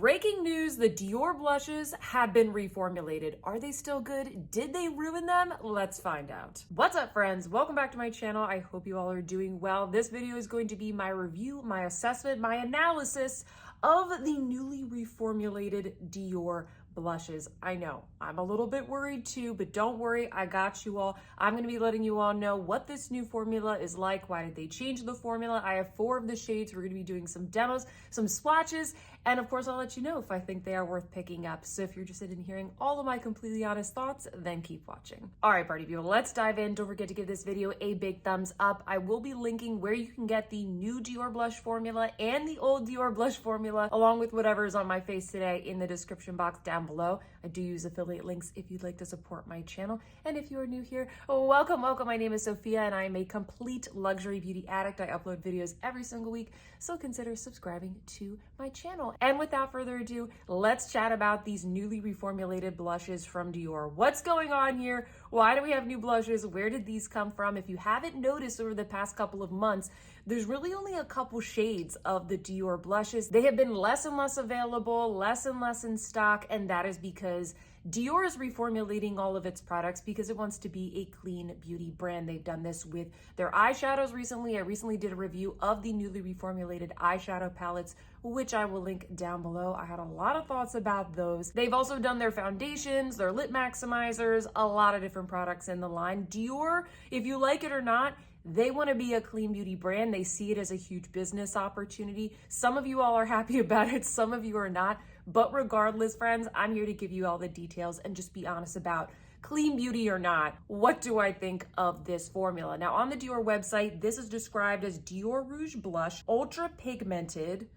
Breaking news, the Dior blushes have been reformulated. Are they still good? Did they ruin them? Let's find out. What's up, friends? Welcome back to my channel. I hope you all are doing well. This video is going to be my review, my assessment, my analysis of the newly reformulated Dior blushes. I know, I'm a little bit worried too, but don't worry, I got you all. I'm gonna be letting you all know what this new formula is like. Why did they change the formula? I have 4 of the shades. We're gonna be doing some demos, some swatches, and of course I'll let you know if I think they are worth picking up. So if you're interested in hearing all of my completely honest thoughts, then keep watching. All right, party people, let's dive in. Don't forget to give this video a big thumbs up. I will be linking where you can get the new Dior blush formula and the old Dior blush formula, along with whatever is on my face today, in the description box down below. I do use affiliate links if you'd like to support my channel. And if you are new here, welcome. My name is Sophia and I am a complete luxury beauty addict. I upload videos every single week, so consider subscribing to my channel. And without further ado, let's chat about these newly reformulated blushes from Dior. What's going on here? Why do we have new blushes? Where did these come from? If you haven't noticed over the past couple of months, there's really only a couple shades of the Dior blushes. They have been less and less available, less and less in stock, and that is because Dior is reformulating all of its products because it wants to be a clean beauty brand. They've done this with their eyeshadows recently. I recently did a review of the newly reformulated eyeshadow palettes, which I will link down below. I had a lot of thoughts about those. They've also done their foundations, their lip maximizers, a lot of different products in the line. Dior, if you like it or not, they want to be a clean beauty brand. They see it as a huge business opportunity. Some of you all are happy about it, some of you are not. But regardless, friends, I'm here to give you all the details and just be honest about clean beauty or not. What do I think of this formula? Now, on the Dior website, this is described as Dior Rouge Blush, ultra pigmented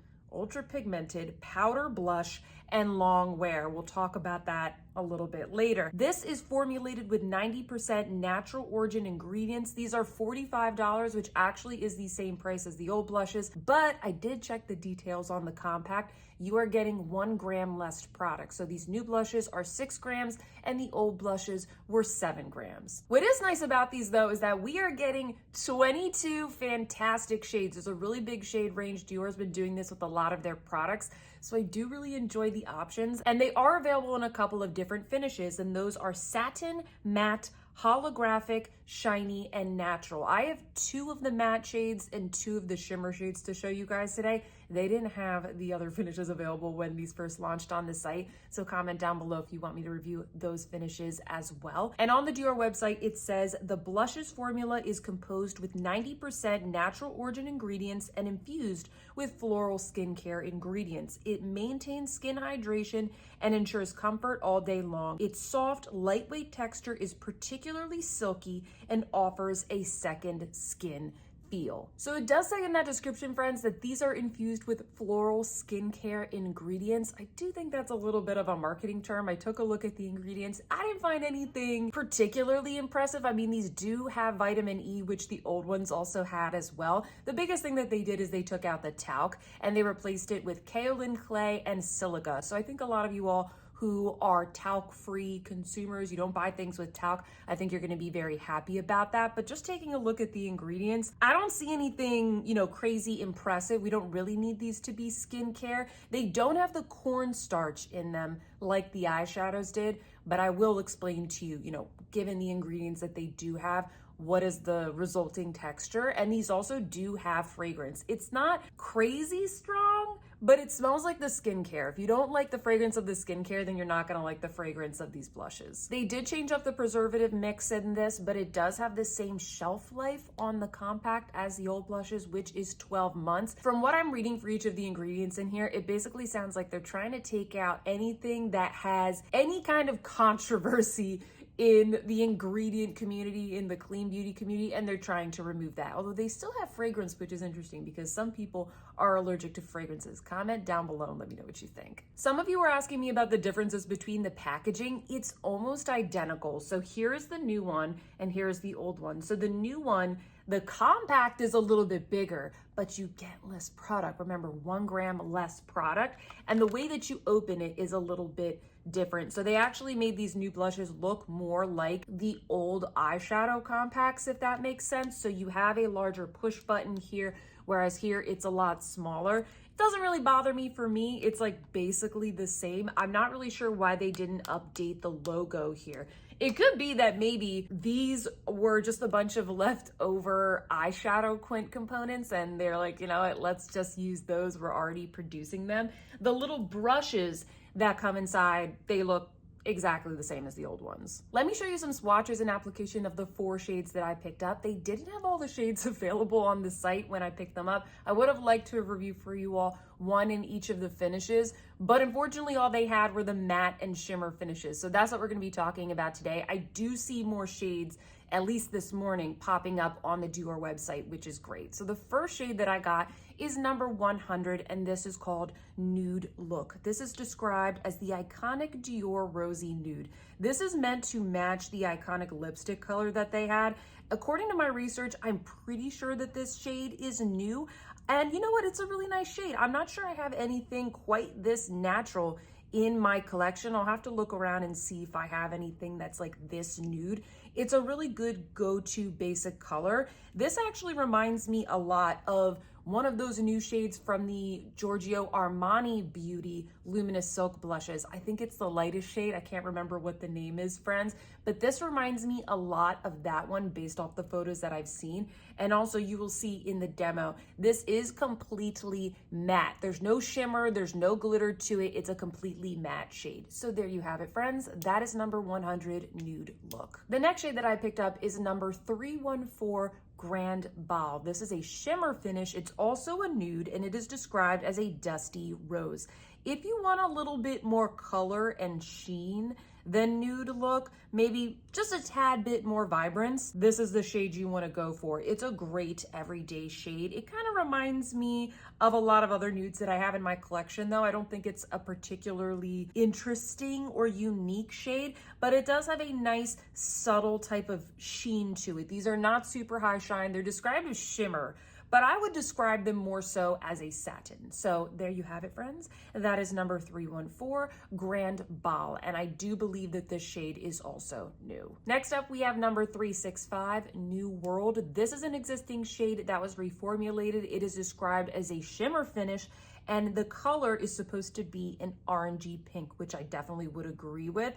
powder blush and long wear. We'll talk about that a little bit later. This is formulated with 90% natural origin ingredients. These are $45, which actually is the same price as the old blushes, but I did check the details on the compact. You are getting 1 gram less product. So these new blushes are 6 grams and the old blushes were 7 grams. What is nice about these though is that we are getting 22 fantastic shades. There's a really big shade range. Dior has been doing this with a lot of their products. So I do really enjoy the options, and they are available in a couple of different finishes, and those are satin, matte, holographic, shiny, and natural. I have 2 of the matte shades and 2 of the shimmer shades to show you guys today. They didn't have the other finishes available when these first launched on the site, so comment down below if you want me to review those finishes as well. And on the Dior website, it says the blushes formula is composed with 90% natural origin ingredients and infused with floral skincare ingredients. It maintains skin hydration and ensures comfort all day long. Its soft, lightweight texture is particularly silky and offers a second skin feel. So it does say in that description, friends, that these are infused with floral skincare ingredients. I do think that's a little bit of a marketing term. I took a look at the ingredients. I didn't find anything particularly impressive. I mean, these do have vitamin E, which the old ones also had as well. The biggest thing that they did is they took out the talc and they replaced it with kaolin clay and silica. So I think a lot of you all who are talc-free consumers, you don't buy things with talc, I think you're gonna be very happy about that. But just taking a look at the ingredients, I don't see anything, crazy impressive. We don't really need these to be skincare. They don't have the cornstarch in them like the eyeshadows did, but I will explain to you, given the ingredients that they do have, what is the resulting texture. And these also do have fragrance. It's not crazy strong, but it smells like the skincare. If you don't like the fragrance of the skincare, then you're not gonna like the fragrance of these blushes. They did change up the preservative mix in this, but it does have the same shelf life on the compact as the old blushes, which is 12 months. From what I'm reading for each of the ingredients in here, it basically sounds like they're trying to take out anything that has any kind of controversy in the ingredient community, in the clean beauty community, and they're trying to remove that. Although they still have fragrance, which is interesting because some people are allergic to fragrances. Comment down below and let me know what you think. Some of you are asking me about the differences between the packaging. It's almost identical. So here is the new one and here's the old one. So the new one, the compact is a little bit bigger, but you get less product. Remember, 1 gram less product. And the way that you open it is a little bit different. So they actually made these new blushes look more like the old eyeshadow compacts, if that makes sense. So you have a larger push button here, whereas here it's a lot smaller. Doesn't really bother me. For me, it's like basically the same. I'm not really sure why they didn't update the logo here. It could be that maybe these were just a bunch of leftover eyeshadow quint components and they're like, you know what, let's just use those. We're already producing them. The little brushes that come inside, they look exactly the same as the old ones. Let me show you some swatches and application of the 4 shades that I picked up. They didn't have all the shades available on the site when I picked them up. I would have liked to have reviewed for you all one in each of the finishes, but unfortunately all they had were the matte and shimmer finishes. So that's what we're gonna be talking about today. I do see more shades, at least this morning, popping up on the Dior website, which is great. So the first shade that I got is number 100, and this is called Nude Look. This is described as the iconic Dior Rosy Nude. This is meant to match the iconic lipstick color that they had. According to my research, I'm pretty sure that this shade is new. And you know what? It's a really nice shade. I'm not sure I have anything quite this natural in my collection. I'll have to look around and see if I have anything that's like this nude. It's a really good go-to basic color. This actually reminds me a lot of one of those new shades from the Giorgio Armani Beauty Luminous Silk Blushes. I think it's the lightest shade. I can't remember what the name is, friends, but this reminds me a lot of that one based off the photos that I've seen. And also you will see in the demo, this is completely matte. There's no shimmer, there's no glitter to it. It's a completely matte shade. So there you have it, friends. That is number 100, Nude Look. The next shade that I picked up is number 314, Grand Bal. This is a shimmer finish. It's also a nude and it is described as a dusty rose. If you want a little bit more color and sheen than Nude Look, maybe just a tad bit more vibrance, this is the shade you want to go for. It's a great everyday shade. It kind of reminds me of a lot of other nudes that I have in my collection, though. I don't think it's a particularly interesting or unique shade, but it does have a nice subtle type of sheen to it. These are not super high shine. They're described as shimmer, but I would describe them more so as a satin. So there you have it, friends. That is number 314, Grand Bal. And I do believe that this shade is also new. Next up, we have number 365, New World. This is an existing shade that was reformulated. It is described as a shimmer finish, and the color is supposed to be an orangey pink, which I definitely would agree with.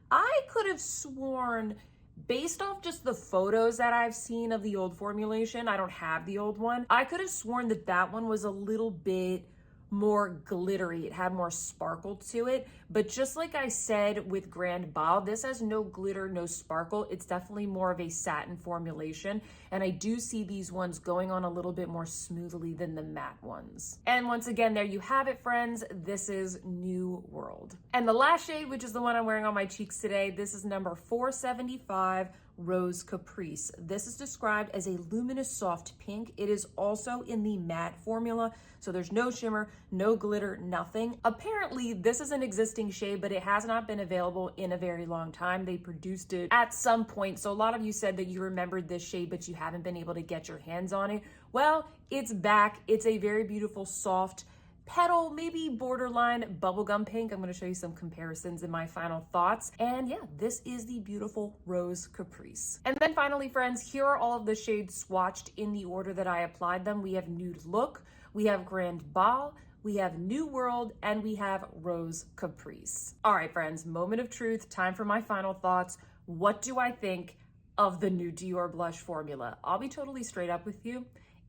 I could have sworn, based off just the photos that I've seen of the old formulation, I don't have the old one, I could have sworn that that one was a little bit more glittery. It had more sparkle to it. But just like I said with Grand Bal, this has no glitter, no sparkle. It's definitely more of a satin formulation. And I do see these ones going on a little bit more smoothly than the matte ones. And once again, there you have it, friends. This is New World. And the last shade, which is the one I'm wearing on my cheeks today, this is number 475, Rose Caprice. This is described as a luminous soft pink. It is also in the matte formula, so there's no shimmer, no glitter, nothing. Apparently, this is an existing shade, but it has not been available in a very long time. They produced it at some point, so a lot of you said that you remembered this shade, but you haven't been able to get your hands on it. Well, it's back. It's a very beautiful, soft, petal, maybe borderline bubblegum pink. I'm going to show you some comparisons in my final thoughts. And yeah, this is the beautiful Rose Caprice. And then finally, friends, here are all of the shades swatched in the order that I applied them. We have Nude Look, we have Grand Bal, we have New World, and we have Rose Caprice. All right, friends, moment of truth, time for my final thoughts. What do I think of the new Dior blush formula? I'll be totally straight up with you.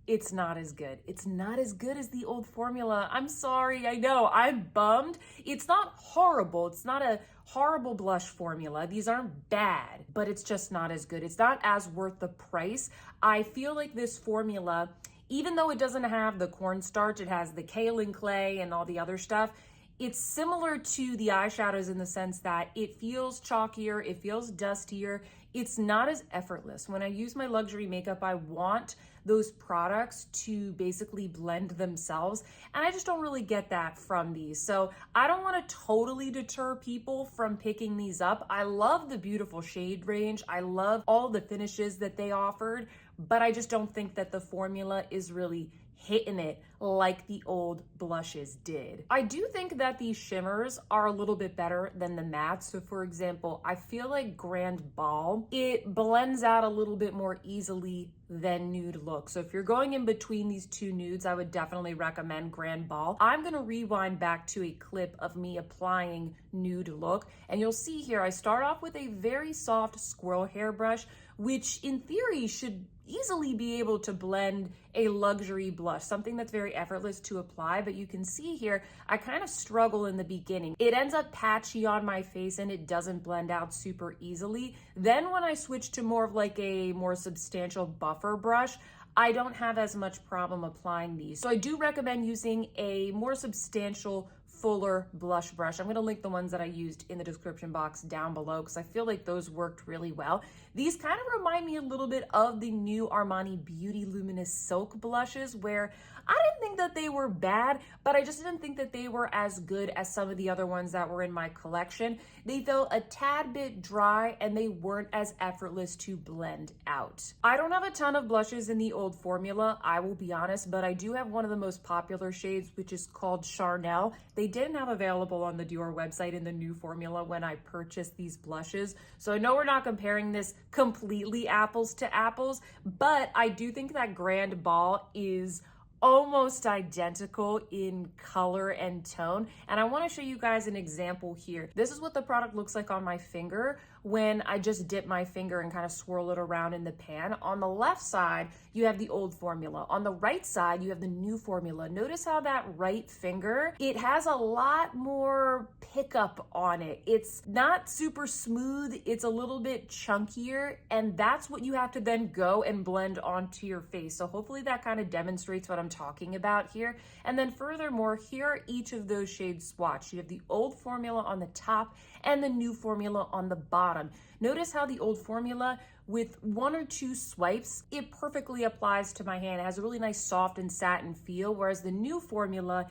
It's not as good. It's not as good as the old formula. I'm sorry, I know, I'm bummed. It's not horrible. It's not a horrible blush formula. These aren't bad, but it's just not as good. It's not as worth the price. I feel like this formula, even though it doesn't have the cornstarch, it has the kaolin clay and all the other stuff, it's similar to the eyeshadows in the sense that it feels chalkier, it feels dustier, it's not as effortless. When I use my luxury makeup, I want those products to basically blend themselves, and I just don't really get that from these. So I don't want to totally deter people from picking these up. I love the beautiful shade range. I love all the finishes that they offered, but I just don't think that the formula is really hitting it like the old blushes did. I do think that these shimmers are a little bit better than the mattes. So for example, I feel like Grand Bal, it blends out a little bit more easily than Nude Look. So if you're going in between these two nudes, I would definitely recommend Grand Bal. I'm gonna rewind back to a clip of me applying Nude Look, and you'll see here, I start off with a very soft squirrel hair brush, which in theory should easily be able to blend a luxury blush, something that's very effortless to apply. But you can see here, I kind of struggle in the beginning. It ends up patchy on my face and it doesn't blend out super easily. Then when I switch to more of like a more substantial buffer brush, I don't have as much problem applying these. So I do recommend using a more substantial, fuller blush brush. I'm gonna link the ones that I used in the description box down below because I feel like those worked really well. These kind of remind me a little bit of the new Armani Beauty Luminous Silk blushes, where I didn't think that they were bad, but I just didn't think that they were as good as some of the other ones that were in my collection. They felt a tad bit dry and they weren't as effortless to blend out. I don't have a ton of blushes in the old formula, I will be honest, but I do have one of the most popular shades, which is called Charnel. They didn't have available on the Dior website in the new formula when I purchased these blushes. So I know we're not comparing this completely apples to apples, but I do think that Grand Bal is almost identical in color and tone. And I want to show you guys an example here. This is what the product looks like on my finger when I just dip my finger and kind of swirl it around in the pan. On the left side, you have the old formula. On the right side, you have the new formula. Notice how that right finger, it has a lot more pickup on it. It's not super smooth. It's a little bit chunkier, and that's what you have to then go and blend onto your face. So hopefully that kind of demonstrates what I'm talking about here. And then furthermore, here are each of those shades swatched. You have the old formula on the top and the new formula on the bottom. Notice how the old formula, with one or two swipes, it perfectly applies to my hand. It has a really nice soft and satin feel, whereas the new formula,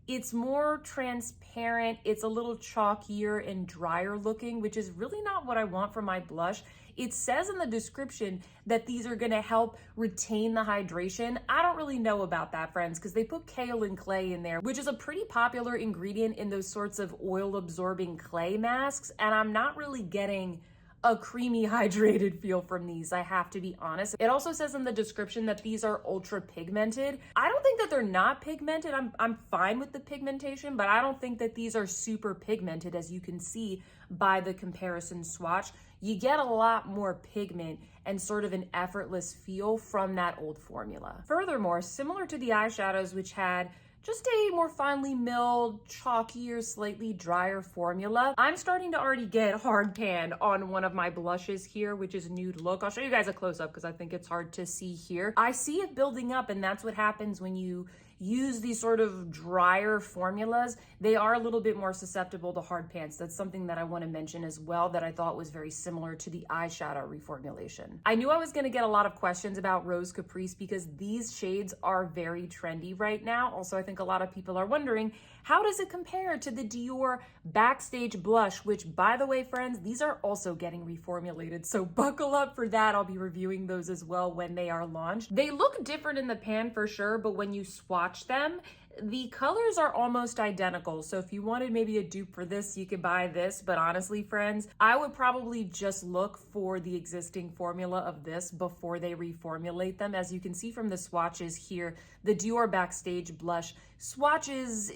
it's more transparent, it's a little chalkier and drier looking, which is really not what I want for my blush. It says in the description that these are gonna help retain the hydration. I don't really know about that, friends, because they put kaolin clay in there, which is a pretty popular ingredient in those sorts of oil absorbing clay masks, and I'm not really getting a creamy hydrated feel from these, I have to be honest. It also says in the description that these are ultra pigmented. I don't think that they're not pigmented. I'm fine with the pigmentation, but I don't think that these are super pigmented, as you can see by the comparison swatch. You get a lot more pigment and sort of an effortless feel from that old formula. Furthermore, similar to the eyeshadows, which had just a more finely milled, chalkier, slightly drier formula, I'm starting to already get hard pan on one of my blushes here, which is Nude Look. I'll show you guys a close-up because I think it's hard to see here. I see it building up, and that's what happens when you use these sort of drier formulas. They are a little bit more susceptible to hard pans. That's something that I want to mention as well that I thought was very similar to the eyeshadow reformulation. I knew I was going to get a lot of questions about Rose Caprice because these shades are very trendy right now. Also, I think a lot of people are wondering, how does it compare to the Dior Backstage Blush, which, by the way, friends, these are also getting reformulated. So buckle up for that. I'll be reviewing those as well when they are launched. They look different in the pan for sure, but when you swatch them, the colors are almost identical. So if you wanted maybe a dupe for this, you could buy this. But honestly, friends, I would probably just look for the existing formula of this before they reformulate them. As you can see from the swatches here, the Dior Backstage Blush swatches,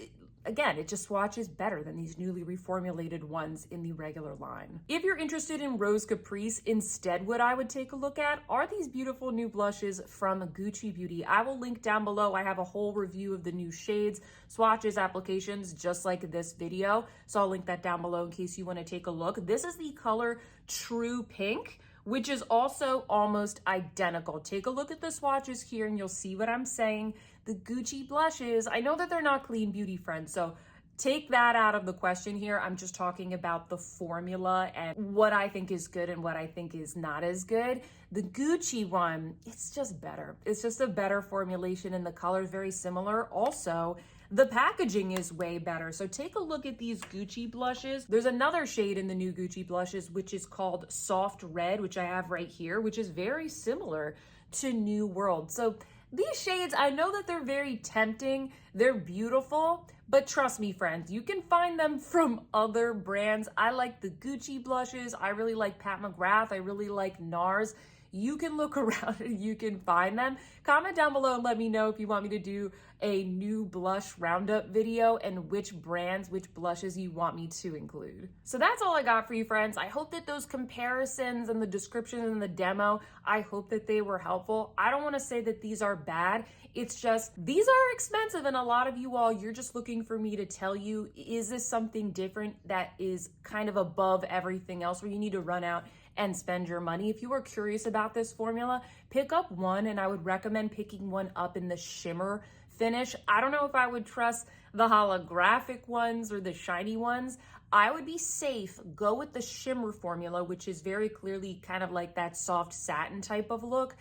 again, it just swatches better than these newly reformulated ones in the regular line. If you're interested in Rose Caprice, instead what I would take a look at are these beautiful new blushes from Gucci Beauty. I will link down below. I have a whole review of the new shades, swatches, applications, just like this video. So I'll link that down below in case you want to take a look. This is the color True Pink, which is also almost identical. Take a look at the swatches here and you'll see what I'm saying. The Gucci blushes, I know that they're not clean beauty, friends, so take that out of the question here. I'm just talking about the formula and what I think is good and what I think is not as good. The Gucci one, it's just better. It's just a better formulation and the color is very similar. Also, the packaging is way better. So take a look at these Gucci blushes. There's another shade in the new Gucci blushes, which is called Soft Red, which I have right here, which is very similar to New World. So These shades, I know that they're very tempting, they're beautiful, but trust me, friends, you can find them from other brands. I like the Gucci blushes, I really like Pat McGrath, I really like NARS. You can look around and you can find them. Comment down below and let me know if you want me to do a new blush roundup video and which brands, which blushes you want me to include. So that's all I got for you, friends. I hope that those comparisons and the description and the demo, I hope that they were helpful. I don't want to say that these are bad. It's just, these are expensive, and a lot of you all, you're just looking for me to tell you, is this something different that is kind of above everything else where you need to run out and spend your money? If you are curious about this formula, pick up one, and I would recommend picking one up in the shimmer finish. I don't know if I would trust the holographic ones or the shiny ones. I would be safe, go with the shimmer formula, which is very clearly kind of like that soft satin type of look,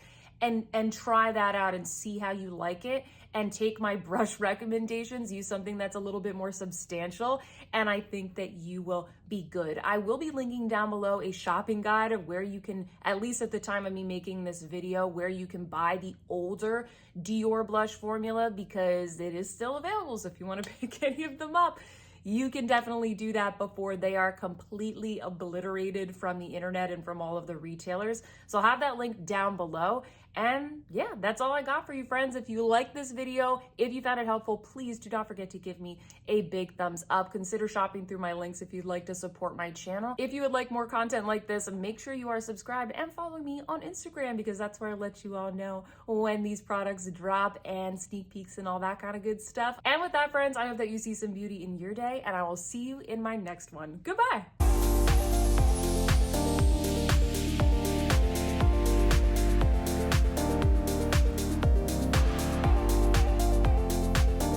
and try that out and see how you like it, and take my brush recommendations, use something that's a little bit more substantial, and I think that you will be good. I will be linking down below a shopping guide of where you can, at least at the time of me making this video, where you can buy the older Dior blush formula, because it is still available. So if you want to pick any of them up, you can definitely do that before they are completely obliterated from the internet and from all of the retailers. So I'll have that link down below. And yeah, that's all I got for you, friends. If you like this video, if you found it helpful, please do not forget to give me a big thumbs up. Consider shopping through my links if you'd like to support my channel. If you would like more content like this, make sure you are subscribed and follow me on Instagram, because that's where I let you all know when these products drop and sneak peeks and all that kind of good stuff. And with that, friends, I hope that you see some beauty in your day, and I will see you in my next one. Goodbye.